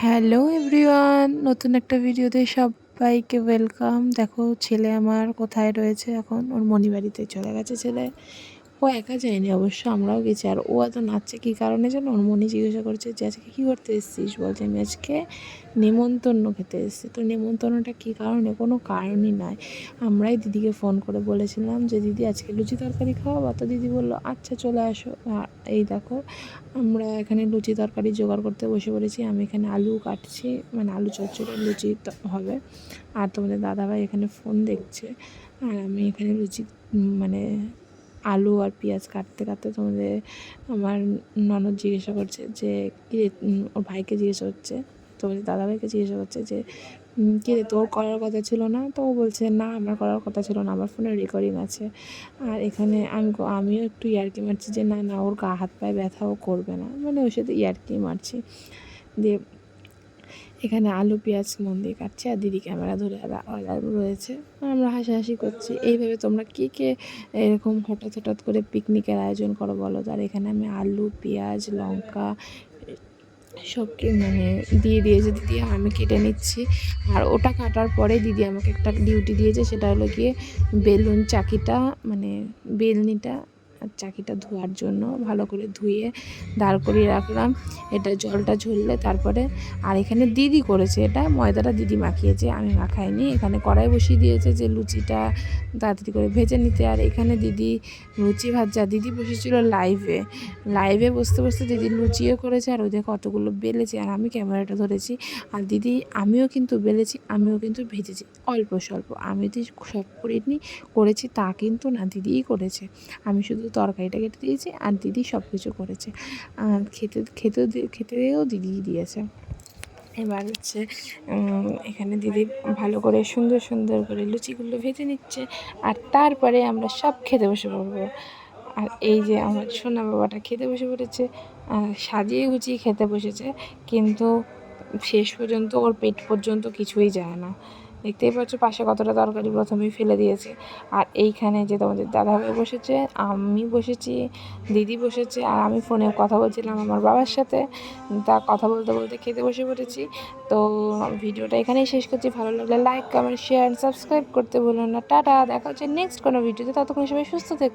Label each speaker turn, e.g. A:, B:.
A: Hello everyone, নতুন একটা ভিডিওতে সবাইকে ওয়েলকাম। দেখো ছেলে আমার কোথায় রয়েছে এখন, ওর মনিবাড়িতে চলে গেছে ছেলে। ও একা যায়নি অবশ্য, আমরাও গেছি। আর ও এত নাচছে কী কারণে যেন, ওর মনি জিজ্ঞাসা করছে যে আজকে কী করতে এসেছিস, বলছে আমি আজকে নেমন্তন্ন খেতে এসেছি। তো নেমন্তন্নটা কী কারণে, কোনো কারণই নয়। আমরাই দিদিকে ফোন করে বলেছিলাম যে দিদি আজকে লুচি তরকারি খাওয়াবো, তো দিদি বললো আচ্ছা চলে আসো। এই দেখো আমরা এখানে লুচি তরকারি জোগাড় করতে বসে পড়েছি। আমি এখানে আলু কাটছি, মানে আলু চচ্চড়ি লুচি হবে। আর তোমাদের দাদাভাই এখানে ফোন দেখছে, আর আমি এখানে লুচি মানে আলু আর পেঁয়াজ কাটতে কাটতে তোমাদের আমার ননদ জিজ্ঞাসা করছে যে কী ওর ভাইকে জিজ্ঞাসা করছে, তোমাদের দাদাভাইকে জিজ্ঞাসা করছে যে কী রে তোর করার কথা ছিল না? তো ও বলছে না আমার করার কথা ছিল না, আমার ফোনে রেকর্ডিং আছে। আর এখানে আমিও একটু ইয়ার্কি মারছি যে না না ওর গা হাত পায়ে ব্যথাও করবে না, মানে ওর সাথে ইয়ার্কি মারছি। দিয়ে এখানে আলু পেঁয়াজ মন দিয়ে কাটছে, আর দিদি ক্যামেরা ধরে রয়েছে। আমরা হাসাহাসি করছি। এইভাবে তোমরা কে এরকম হঠাৎ করে পিকনিকের আয়োজন করো বলো তো? আর এখানে আমি আলু পেঁয়াজ লঙ্কা সবকে মানে দিয়ে দিয়েছে দিদি, আমি কেটে নিচ্ছি। আর ওটা কাটার পরে দিদি আমাকে একটা ডিউটি দিয়েছে, সেটা হলো গিয়ে বেলুন চাকিটা মানে বেলনিটা আর চাকিটা ধোয়ার জন্য ভালো করে ধুয়ে দাঁড় করিয়ে রাখলাম। এটা জলটা ঝরলে তারপরে, আর এখানে দিদি করেছে, এটা ময়দাটা দিদি মাখিয়েছে, আমি মাখাইনি। এখানে কড়াই বসিয়ে দিয়েছে যে লুচিটা তাড়াতাড়ি করে ভেজে নিতে। আর এখানে দিদি লুচি ভাজা, দিদি বসেছিল লাইভে বসতে বসতে দিদি লুচিও করেছে, আর ওদের কতগুলো বেলেছে, আর আমি ক্যামেরাটা ধরেছি। আর দিদি আমিও কিন্তু বেলেছি, আমিও কিন্তু ভেজেছি অল্প স্বল্প, আমি তো সব করেছি তা কিন্তু না, দিদিই করেছে। আমি শুধু তরকারিটা কেটে দিয়েছি আর দিদি সব কিছু করেছে। আর খেতেও দিদিই দিয়েছে। এবার হচ্ছে এখানে দিদি ভালো করে সুন্দর করে লুচিগুলো ভেজে নিচ্ছে, আর তারপরে আমরা সব খেতে বসে পড়বো। আর এই যে আমার সোনা বাবাটা খেতে বসে পড়েছে, সাজিয়ে গুছিয়ে খেতে বসেছে, কিন্তু শেষ পর্যন্ত ওর পেট পর্যন্ত কিছুই যায় না। দেখতেই পাচ্ছ পাশে কতটা তরকারি প্রথমেই ফেলে দিয়েছে। আর এইখানে যে তোমাদের দাদাভাই বসেছে, আমি বসেছি, দিদি বসেছে, আর আমি ফোনে কথা বলছিলাম আমার বাবার সাথে। তা কথা বলতে বলতে খেতে বসে পড়েছি। তো ভিডিওটা এখানেই শেষ করছি। ভালো লাগলে লাইক কমেন্ট শেয়ার সাবস্ক্রাইব করতে ভুলো না। টাটা, দেখা হচ্ছে নেক্সট কোনো ভিডিওতে। ততক্ষণ সবাই সুস্থ থেকো।